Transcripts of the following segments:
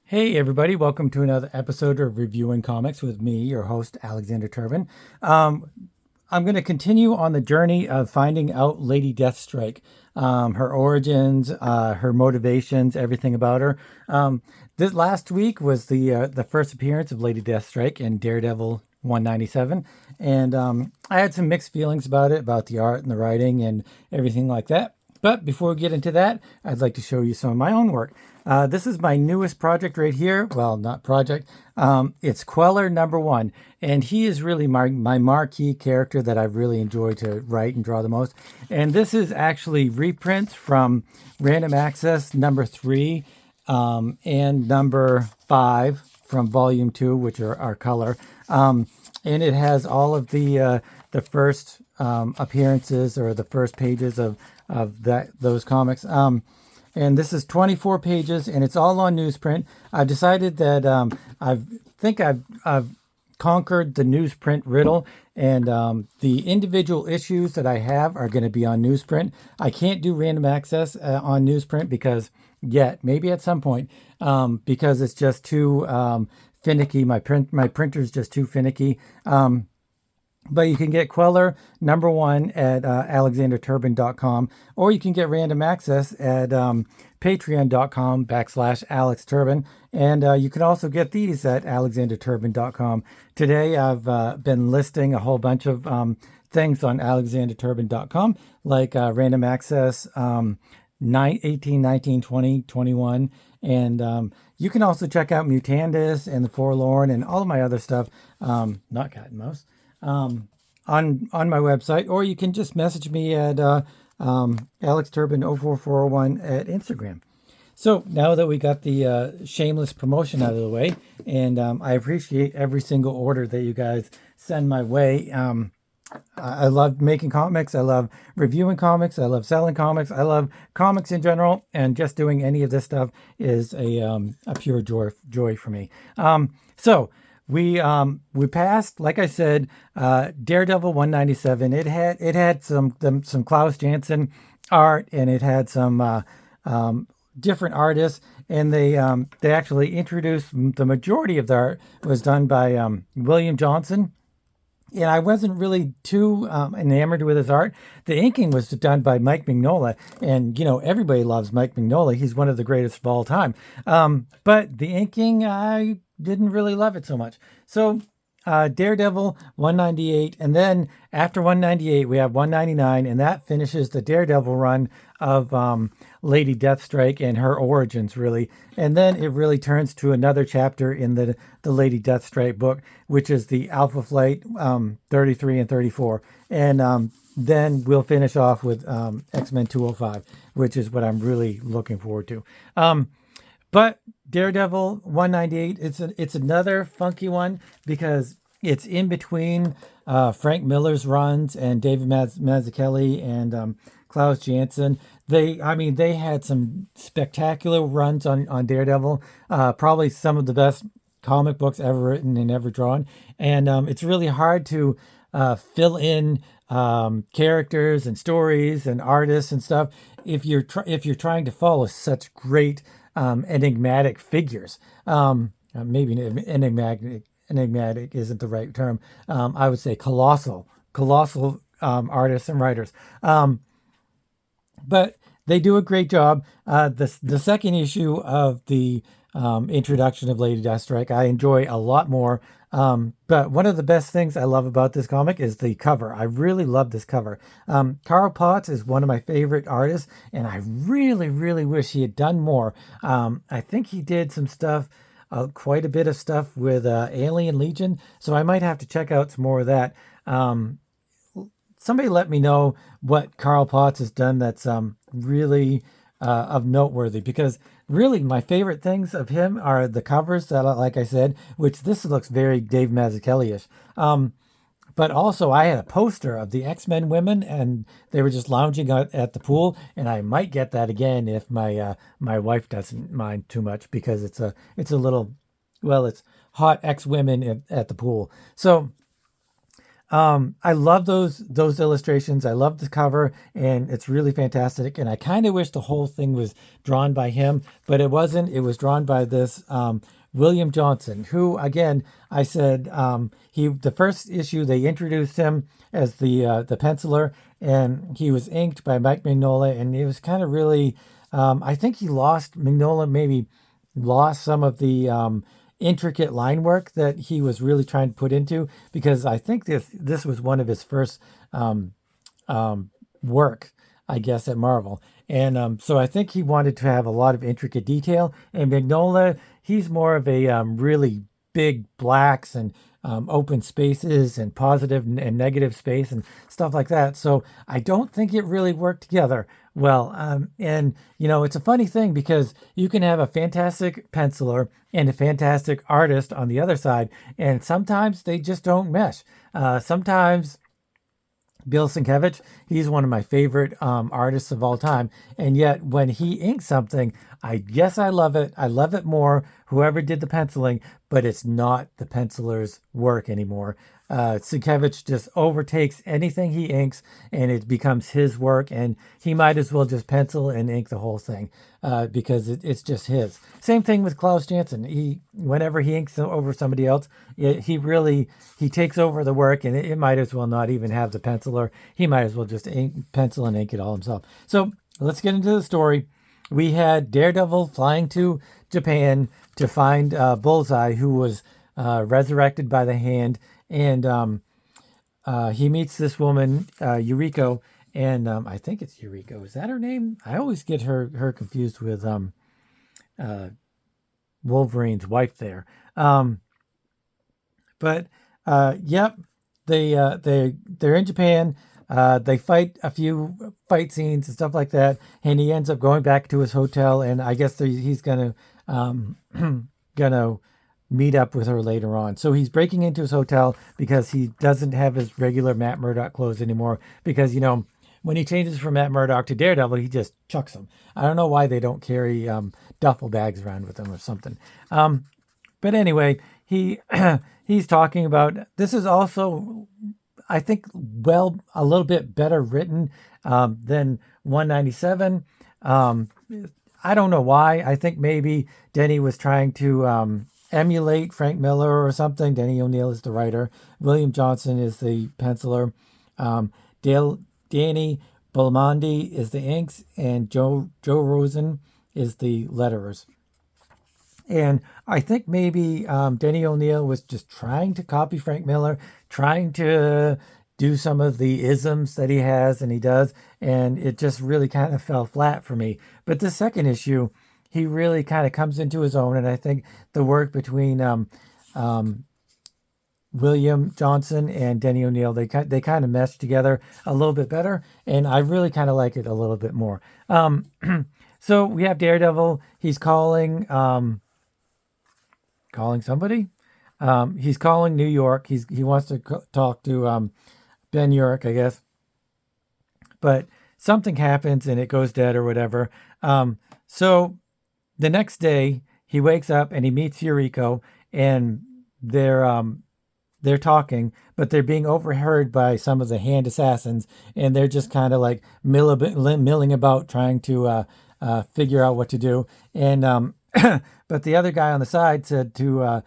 Hey everybody, welcome to another episode of Reviewing Comics with me, your host, Alexander Turbin. I'm going to continue on the journey of finding out Lady Deathstrike, her origins, her motivations, everything about her. This last week was the first appearance of Lady Deathstrike in Daredevil 197, and I had some mixed feelings about it, about the art and the writing and everything like that. But before we get into that, I'd like to show you some of my own work. This is my newest project right here. Well, not project. It's Queller #1. And he is really my marquee character that I've really enjoyed to write and draw the most. And this is actually reprints from Random Access #3 and #5 from Volume 2, which are our color. And it has all of the first appearances or the first pages of those comics. And this is 24 pages, and it's all on newsprint. I've decided that I've conquered the newsprint riddle, and the individual issues that I have are going to be on newsprint. I can't do random access on newsprint because yet, maybe at some point, because it's just too finicky. My printer's just too finicky. But you can get Queller #1 at alexanderturbin.com, or you can get random access at patreon.com/AlexTurbin. And you can also get these at alexanderturbin.com. Today, I've been listing a whole bunch of things on alexanderturbin.com, like random access 18, 19, 20, 21. And you can also check out Mutandis and The Forlorn and all of my other stuff, not Cat and Mouse, on my website, or you can just message me at AlexTurbin04401 at Instagram. So now that we got the shameless promotion out of the way, and I appreciate every single order that you guys send my way. I love making comics. I love reviewing comics. I love selling comics. I love comics in general, and just doing any of this stuff is a pure joy for me. So we passed, like I said, Daredevil 197. It had some Klaus Janson art, and it had some different artists, and they actually introduced the majority of the art was done by William Johnson. And I wasn't really too enamored with his art. The inking was done by Mike Mignola, and everybody loves Mike Mignola. He's one of the greatest of all time. But the inking, I didn't really love it so much. So Daredevil 198, and then after 198 we have 199, and that finishes the Daredevil run of Lady Deathstrike and her origins, really. And then it really turns to another chapter in the Lady Deathstrike book, which is the Alpha Flight 33 and 34. And then we'll finish off with X-Men 205, which is what I'm really looking forward to. But Daredevil 198, it's another funky one because it's in between Frank Miller's runs and David Mazzucchelli and Klaus Janson. They had some spectacular runs on Daredevil. Probably some of the best comic books ever written and ever drawn. And it's really hard to fill in characters and stories and artists and stuff if you're trying to follow such great enigmatic figures. Maybe enigmatic isn't the right term. I would say colossal artists and writers. But they do a great job. The second issue of the introduction of Lady Deathstrike I enjoy a lot more. But one of the best things I love about this comic is the cover. I really love this cover. Carl Potts is one of my favorite artists, and I really, really wish he had done more. I think he did some stuff, quite a bit of stuff with Alien Legion, so I might have to check out some more of that. Somebody let me know what Carl Potts has done that's really of noteworthy, because really my favorite things of him are the covers that, like I said, which this looks very Dave Mazzucchelli-ish. But also I had a poster of the X-Men women, and they were just lounging out at the pool, and I might get that again if my wife doesn't mind too much, because it's a little, well, it's hot X-women at the pool. So I love those illustrations. I love the cover, and it's really fantastic. And I kind of wish the whole thing was drawn by him, but it wasn't. It was drawn by this William Johnson, who, again, I said he the first issue they introduced him as the penciler, and he was inked by Mike Mignola, and it was kind of really. I think he lost Mignola, maybe lost some of the intricate line work that he was really trying to put into, because I think this was one of his first um, work, I guess, at Marvel. And so I think he wanted to have a lot of intricate detail. And Mignola, he's more of a really big blacks and open spaces and positive and negative space and stuff like that. So I don't think it really worked together well. And, it's a funny thing because you can have a fantastic penciler and a fantastic artist on the other side, and sometimes they just don't mesh. Sometimes Bill Sienkiewicz, he's one of my favorite artists of all time. And yet when he inks something, I love it. I love it more, whoever did the penciling, but it's not the penciler's work anymore. Sienkiewicz just overtakes anything he inks, and it becomes his work, and he might as well just pencil and ink the whole thing because it's just his. Same thing with Klaus Janson. Whenever he inks over somebody else, he takes over the work, and it might as well not even have the penciler. He might as well just pencil and ink it all himself. So let's get into the story. We had Daredevil flying to Japan to find Bullseye, who was resurrected by the Hand, and he meets this woman, Yuriko, and I think it's Yuriko. Is that her name? I always get her confused with Wolverine's wife there. But yep, they're in Japan. They fight a few fight scenes and stuff like that, and he ends up going back to his hotel, and I guess he's gonna gonna meet up with her later on. So he's breaking into his hotel because he doesn't have his regular Matt Murdock clothes anymore, because when he changes from Matt Murdock to Daredevil, he just chucks them. I don't know why they don't carry duffel bags around with them or something. But anyway, he's talking about, this is also, I think, a little bit better written than 197. I don't know why. I think maybe Denny was trying to emulate Frank Miller or something. Denny O'Neil is the writer. William Johnson is the penciler. Danny Belmondi is the inks, and Joe Rosen is the letterers. And I think maybe Denny O'Neil was just trying to copy Frank Miller, trying to do some of the isms that he has and he does, and it just really kind of fell flat for me. But the second issue, he really kind of comes into his own, and I think the work between William Johnson and Denny O'Neil, they kind of mesh together a little bit better, and I really kind of like it a little bit more. So we have Daredevil. He's calling somebody. He's calling New York. He wants to talk to Ben Urich, I guess. But something happens and it goes dead or whatever. So the next day he wakes up and he meets Yuriko, and they're talking, but they're being overheard by some of the Hand assassins, and they're just kind of like milling about trying to figure out what to do. And but the other guy on the side said to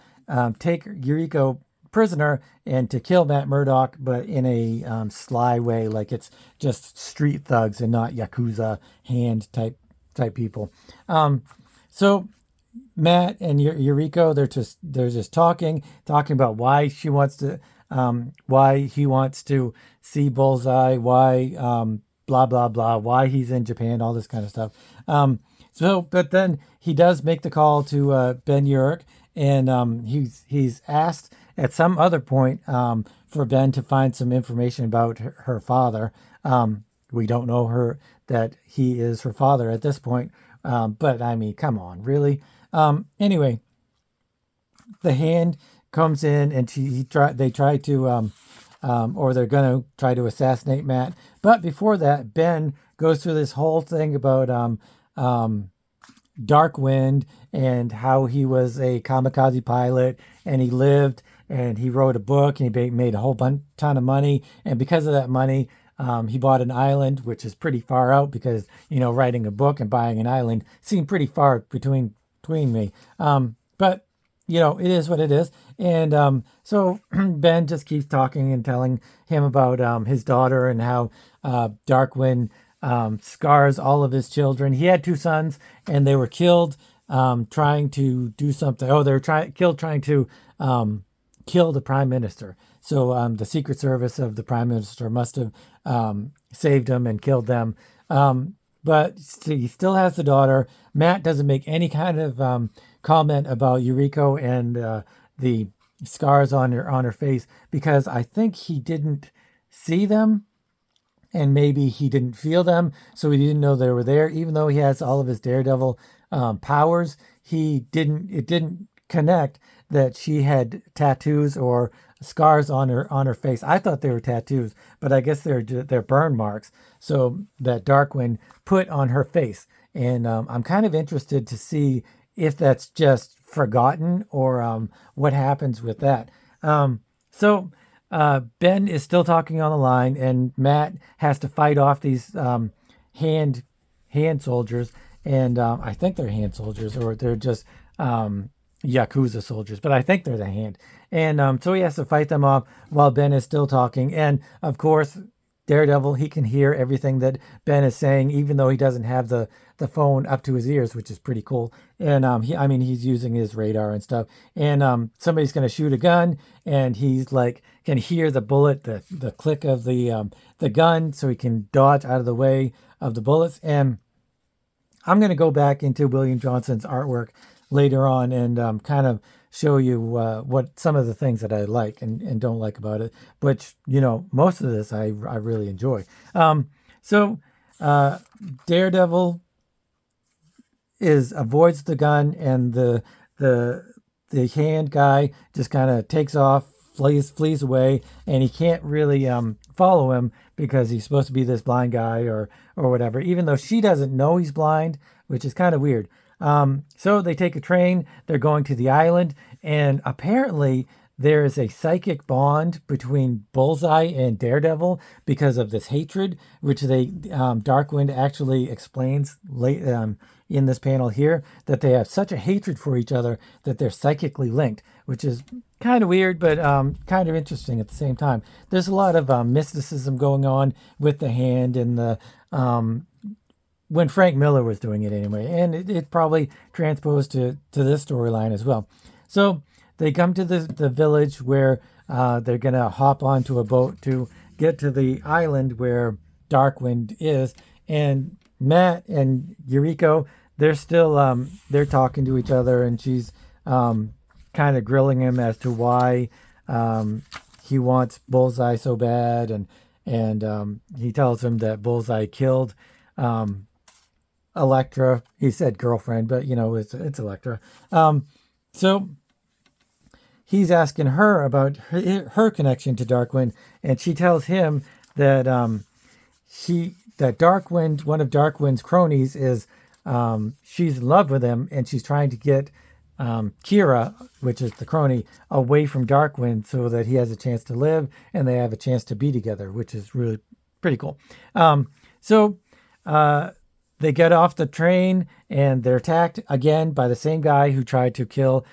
take Yuriko prisoner and to kill Matt Murdock, but in a sly way, like it's just street thugs and not Yakuza Hand type people. So Matt and Yuriko, they're just talking about why she wants to, why he wants to see Bullseye, why blah blah blah, why he's in Japan, all this kind of stuff. But then he does make the call to Ben Urich, and he's asked at some other point for Ben to find some information about her father. We don't know that he is her father at this point, but I mean, come on, really? Anyway, the Hand comes in, and they try to, or they're going to try to assassinate Matt. But before that, Ben goes through this whole thing about Darkwind and how he was a kamikaze pilot, and he lived and he wrote a book, and he made a whole ton of money. And because of that money, he bought an island, which is pretty far out because, writing a book and buying an island seemed pretty far between me. But it is what it is. And so Ben just keeps talking and telling him about his daughter and how Darkwind scars all of his children. He had two sons, and they were killed trying to do something. Oh, they were killed trying to kill the prime minister. So the Secret Service of the prime minister must have saved him and killed them. But he still has the daughter. Matt doesn't make any kind of comment about Yuriko and the scars on her face, because I think he didn't see them, and maybe he didn't feel them, so he didn't know they were there. Even though he has all of his Daredevil powers, it didn't connect that she had tattoos or scars on her face. I thought they were tattoos, but I guess they're burn marks. So that Darkwind put on her face, and I'm kind of interested to see if that's just forgotten or what happens with that. So Ben is still talking on the line, and Matt has to fight off these hand soldiers, and I think they're hand soldiers, or they're just Yakuza soldiers, but I think they're the hand. And so he has to fight them off while Ben is still talking. And of course, Daredevil, he can hear everything that Ben is saying, even though he doesn't have the phone up to his ears, which is pretty cool. And he's using his radar and stuff. And somebody's going to shoot a gun, and he's like can hear the bullet, the click of the gun, so he can dodge out of the way of the bullets. And I'm going to go back into William Johnson's artwork later on and kind of show you what some of the things that I like and don't like about it, which, most of this I really enjoy. So Daredevil avoids the gun, and the hand guy just kind of takes off, flees away, and he can't really follow him because he's supposed to be this blind guy or whatever, even though she doesn't know he's blind, which is kind of weird. So they take a train, they're going to the island, and apparently there is a psychic bond between Bullseye and Daredevil because of this hatred, which Darkwind actually explains late in this panel here, that they have such a hatred for each other that they're psychically linked, which is kind of weird, but kind of interesting at the same time. There's a lot of mysticism going on with the hand and the when Frank Miller was doing it anyway, and it probably transposed to this storyline as well. So they come to the village where they're going to hop onto a boat to get to the island where Darkwind is, and Matt and Yuriko, they're still they're talking to each other, and she's kind of grilling him as to why he wants Bullseye so bad, and he tells him that Bullseye killed Elektra. He said girlfriend, but it's Elektra. So he's asking her about her connection to Darkwind, and she tells him that that Darkwind, one of Darkwind's cronies, is she's in love with him, and she's trying to get Kira, which is the crony, away from Darkwind so that he has a chance to live and they have a chance to be together, which is really pretty cool. So they get off the train, and they're attacked again by the same guy who tried to kill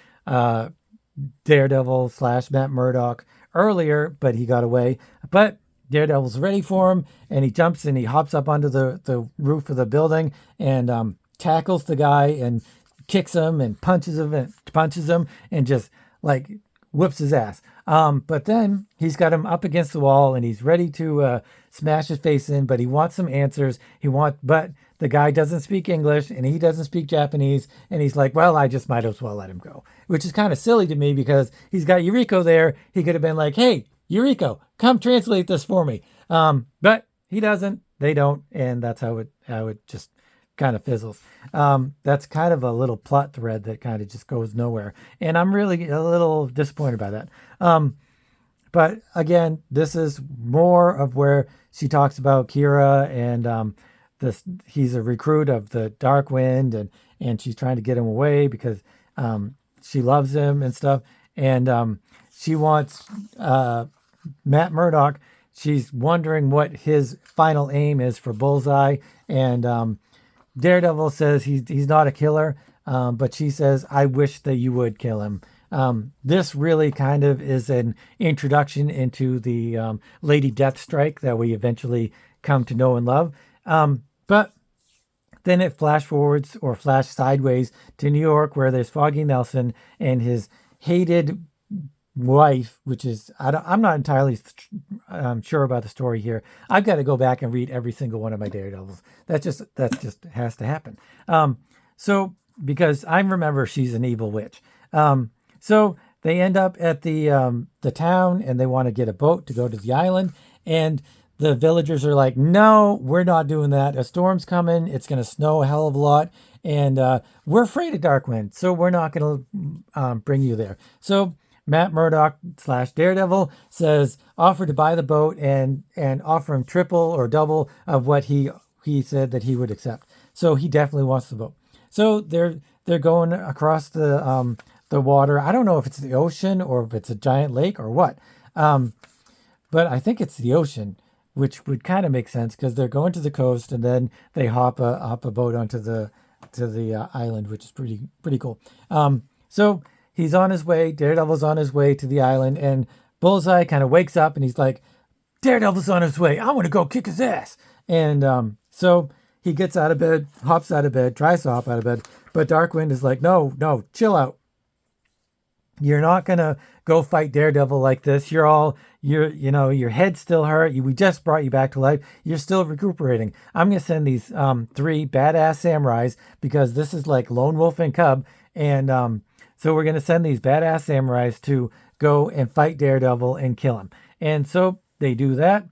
Daredevil / Matt Murdock earlier, but he got away. But Daredevil's ready for him, and he jumps and he hops up onto the roof of the building and tackles the guy and kicks him and punches him and just like whoops his ass. But then he's got him up against the wall, and he's ready to smash his face in, but he wants some answers. But the guy doesn't speak English, and he doesn't speak Japanese, and he's like, well, I just might as well let him go, which is kind of silly to me because he's got Yuriko there. He could have been like, hey, Yuriko, come translate this for me. But he doesn't, they don't, and that's how it just kind of fizzles. That's kind of a little plot thread that kind of just goes nowhere, and I'm really a little disappointed by that. But again, this is more of where she talks about Kira and he's a recruit of the Darkwind, and she's trying to get him away because she loves him and stuff. And she wants Matt Murdock. She's wondering what his final aim is for Bullseye, and Daredevil says he's not a killer, but she says, I wish that you would kill him. This really kind of is an introduction into the Lady Deathstrike that we eventually come to know and love. But then it flash forwards or flash sideways to New York, where there's Foggy Nelson and his hated wife, which is, I'm not entirely sure about the story here. I've got to go back and read every single one of my Daredevils. That just has to happen. So because I remember she's an evil witch. So they end up at the town, and they want to get a boat to go to the island, and the villagers are like, no, we're not doing that. A storm's coming. It's going to snow a hell of a lot. And we're afraid of Darkwind, so we're not going to bring you there. So Matt Murdock / Daredevil says, offer to buy the boat and offer him triple or double of what he said that he would accept. So he definitely wants the boat. So they're going across the water. I don't know if it's the ocean or if it's a giant lake or what. But I think it's the ocean, which would kind of make sense because they're going to the coast and then they hop a boat onto the island, which is pretty cool. So he's on his way. Daredevil's on his way to the island, and Bullseye kind of wakes up and he's like, Daredevil's on his way. I want to go kick his ass. And so he gets out of bed, hops out of bed, tries to hop out of bed, but Darkwind is like, no, chill out. You're not going to go fight Daredevil like this. Your head's still hurt. We just brought you back to life. You're still recuperating. I'm going to send these 3 badass samurais, because this is like Lone Wolf and Cub. And so we're going to send these badass samurais to go and fight Daredevil and kill him. And so they do that.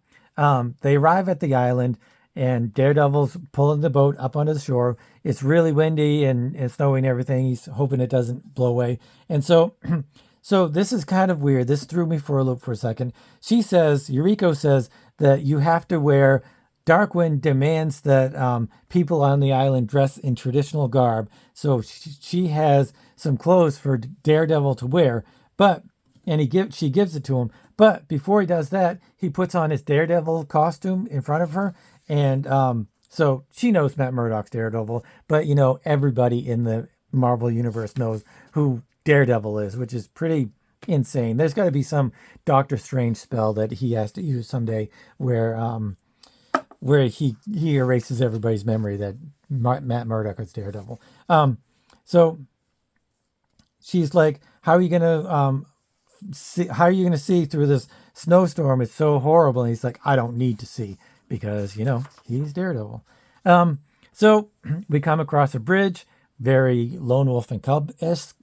They arrive at the island, and Daredevil's pulling the boat up onto the shore. It's really windy and snowing and everything. He's hoping it doesn't blow away. And so this is kind of weird. This threw me for a loop for a second. Yuriko says that you have to wear, Darkwind demands that people on the island dress in traditional garb. So she has some clothes for Daredevil to wear, she gives it to him. But before he does that, he puts on his Daredevil costume in front of her. And so she knows Matt Murdock's Daredevil, but everybody in the Marvel universe knows who Daredevil is, which is pretty insane. There's got to be some Doctor Strange spell that he has to use someday where he erases everybody's memory that Matt Murdock is Daredevil. So she's like, how are you gonna see through this snowstorm? It's so horrible. And he's like, I don't need to see, because he's Daredevil. So we come across a bridge, very Lone Wolf and Cub esque,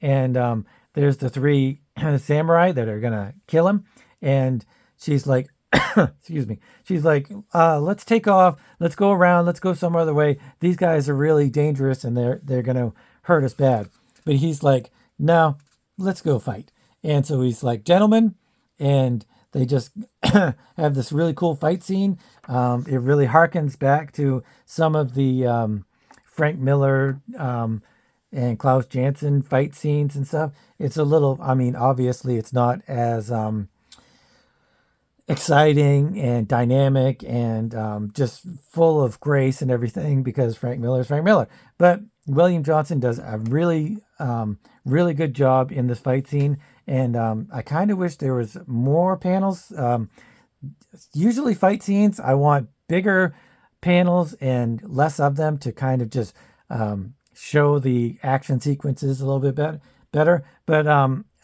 and there's the 3 samurai that are gonna kill him, and she's like, excuse me, she's like, let's take off, let's go around, let's go some other way. These guys are really dangerous, and they're gonna hurt us bad. But he's like, no, let's go fight. And so he's like, gentlemen, and they just have this really cool fight scene. It really harkens back to some of the Frank Miller and Klaus Janson fight scenes and stuff. It's a little, obviously it's not as exciting and dynamic and just full of grace and everything, because Frank Miller is Frank Miller. But William Johnson does a really good job in this fight scene. And I kind of wish there was more panels. Usually fight scenes, I want bigger panels and less of them to kind of just show the action sequences a little bit better. But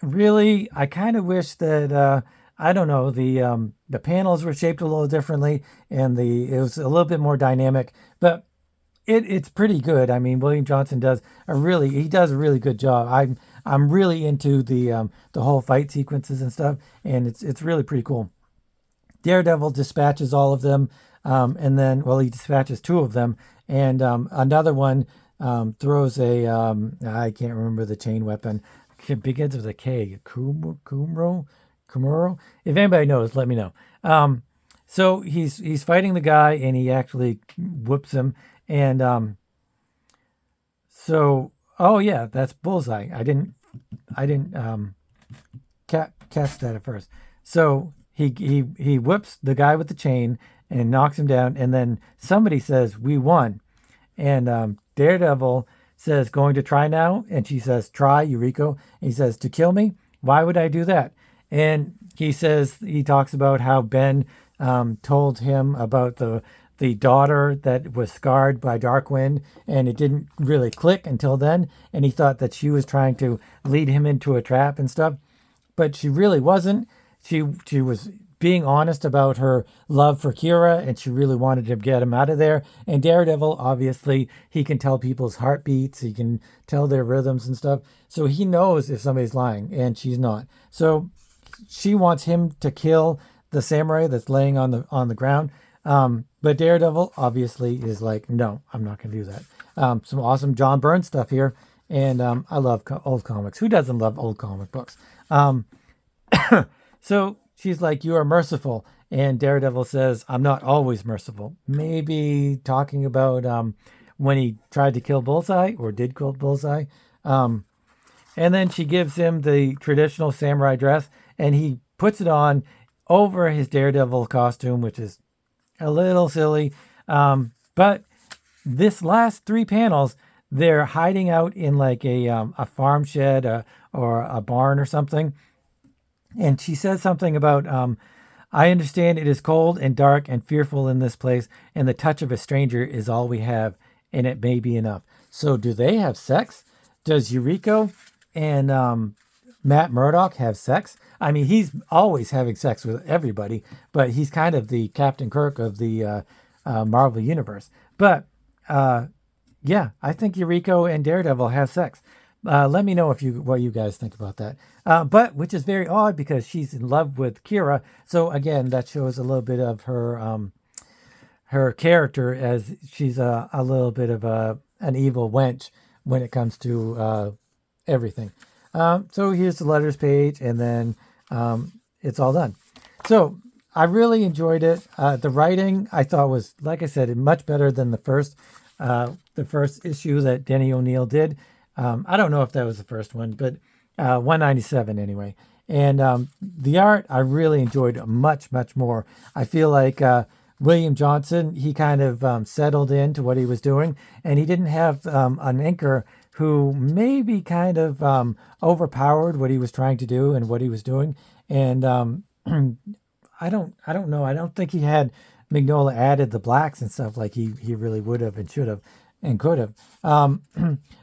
really, I kind of wish that, the panels were shaped a little differently, and it was a little bit more dynamic. But it's pretty good. William Johnson does a really good job. I'm really into the whole fight sequences and stuff, and it's really pretty cool. Daredevil dispatches all of them, and then, he dispatches 2 of them, and another one throws a I can't remember the chain weapon. It begins with a K. Kumuro. If anybody knows, let me know. So he's fighting the guy, and he actually whoops him. And that's Bullseye. I didn't catch that at first. So he whips the guy with the chain and knocks him down, and then somebody says, "We won." And Daredevil says, "Going to try now?" And she says, "Try, Yuriko." And he says, "To kill me? Why would I do that?" And he talks about how Ben told him about the daughter that was scarred by Darkwind, and it didn't really click until then. And he thought that she was trying to lead him into a trap and stuff, but she really wasn't. She was being honest about her love for Kira, and she really wanted to get him out of there. And Daredevil, obviously, he can tell people's heartbeats, he can tell their rhythms and stuff. So he knows if somebody's lying, and she's not. So she wants him to kill the samurai that's laying on the ground. But Daredevil obviously is like, no, I'm not going to do that. Some awesome John Byrne stuff here. And I love old comics. Who doesn't love old comic books? So she's like, "You are merciful." And Daredevil says, "I'm not always merciful." Maybe talking about when he tried to kill Bullseye, or did kill Bullseye. And then she gives him the traditional samurai dress, and he puts it on over his Daredevil costume, which is a little silly. But this last 3 panels, they're hiding out in like a farm shed or a barn or something. And she says something about, "I understand it is cold and dark and fearful in this place, and the touch of a stranger is all we have, and it may be enough." So do they have sex? Does Yuriko and Matt Murdock have sex? I mean, he's always having sex with everybody, but he's kind of the Captain Kirk of the Marvel Universe. But yeah, I think Yuriko and Daredevil have sex. Let me know what you guys think about that. But which is very odd because she's in love with Kira. So again, that shows a little bit of her character, as she's a little bit of an evil wench when it comes to everything. So here's the letters page, and then it's all done. So I really enjoyed it. The writing I thought was, like I said, much better than the first issue that Denny O'Neil did. I don't know if that was the first one, but 197 anyway. And the art I really enjoyed much, much more. I feel like William Johnson, he kind of settled into what he was doing, and he didn't have an inker who maybe kind of overpowered what he was trying to do and what he was doing. And I don't know. I don't think he had Mignola added the blacks and stuff like he really would have and should have and could have.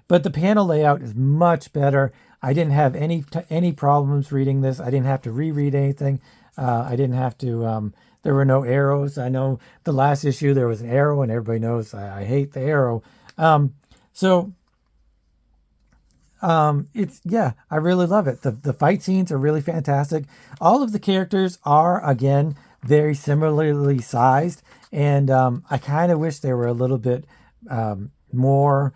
But the panel layout is much better. I didn't have any problems reading this. I didn't have to reread anything. I didn't have to. There were no arrows. I know the last issue there was an arrow, and everybody knows I hate the arrow. I really love it. The fight scenes are really fantastic. All of the characters are, again, very similarly sized, and I kind of wish there were a little bit more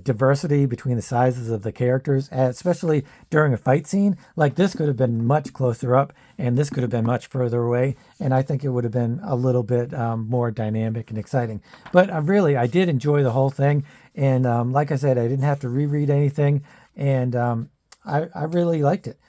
diversity between the sizes of the characters, especially during a fight scene. Like, this could have been much closer up, and this could have been much further away, and I think it would have been a little bit more dynamic and exciting. But I did enjoy the whole thing, and like I said, I didn't have to reread anything, and I really liked it.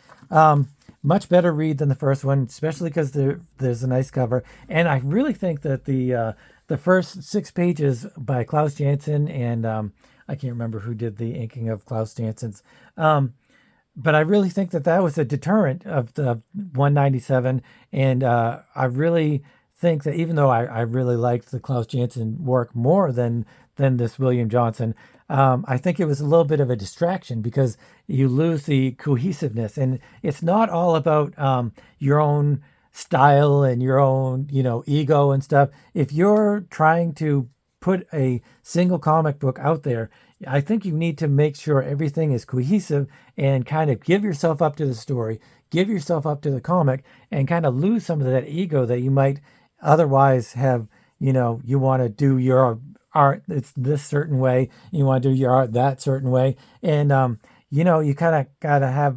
Much better read than the first one, especially because there's a nice cover, and I really think that the first 6 pages by Klaus Janson and I can't remember who did the inking of Klaus Janson's, but I really think that was a deterrent of the 197, and I really think that even though I really liked the Klaus Janson work more than this William Johnson, I think it was a little bit of a distraction because you lose the cohesiveness, and it's not all about your own style and your own, ego and stuff. If you're trying to put a single comic book out there, I think you need to make sure everything is cohesive and kind of give yourself up to the story, give yourself up to the comic, and kind of lose some of that ego that you might otherwise have. You want to do your art, it's this certain way, you want to do your art that certain way, and you kind of gotta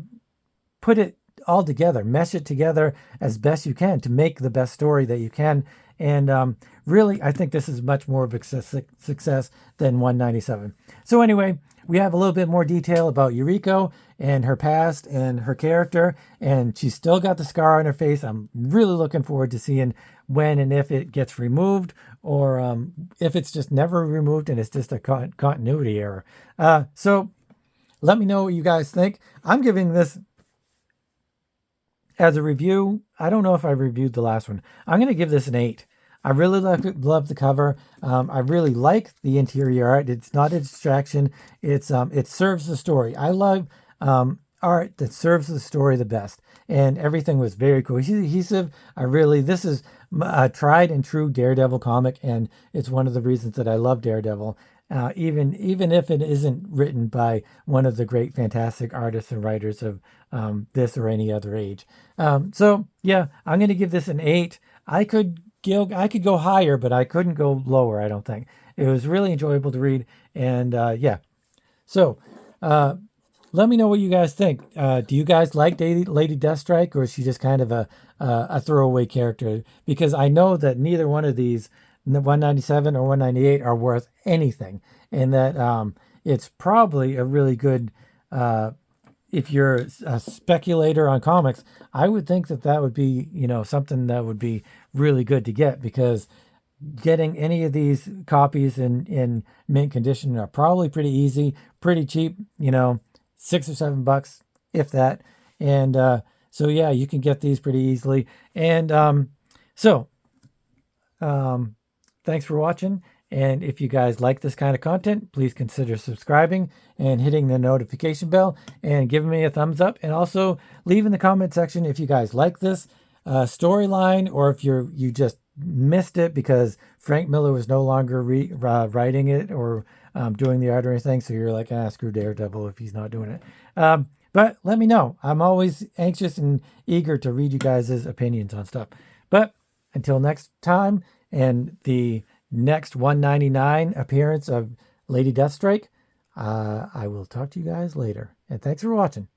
put it all together, mesh it together as best you can to make the best story that you can. And really, I think this is much more of a success than 197. So anyway, we have a little bit more detail about Yuriko and her past and her character, and she's still got the scar on her face. I'm really looking forward to seeing when and if it gets removed, or if it's just never removed and it's just a continuity error. So let me know what you guys think. I'm giving this as a review. I don't know if I reviewed the last one. I'm going to give this an 8. I really love the cover. I really like the interior art. It's not a distraction. It serves the story. I love art that serves the story the best. And everything was very cohesive. This is a tried and true Daredevil comic, and it's one of the reasons that I love Daredevil. Even if it isn't written by one of the great fantastic artists and writers of this or any other age. So yeah, I'm going to give this an 8. I could go higher, but I couldn't go lower, I don't think. It was really enjoyable to read, and yeah. So let me know what you guys think. Do you guys like Lady Deathstrike, or is she just kind of a throwaway character? Because I know that neither one of these, 197 or 198, are worth anything, and that it's probably a really good, if you're a speculator on comics, I would think that would be, something that would be really good to get, because getting any of these copies in mint condition are probably pretty easy, pretty cheap, $6 or $7, if that. And so yeah, you can get these pretty easily. And thanks for watching. And if you guys like this kind of content, please consider subscribing and hitting the notification bell and giving me a thumbs up. And also leave in the comment section if you guys like this storyline, or if you just missed it because Frank Miller was no longer writing it or doing the art or anything. So you're like, screw Daredevil if he's not doing it. But let me know. I'm always anxious and eager to read you guys' opinions on stuff. But until next time, and the next 199 appearance of Lady Deathstrike, I will talk to you guys later. And thanks for watching.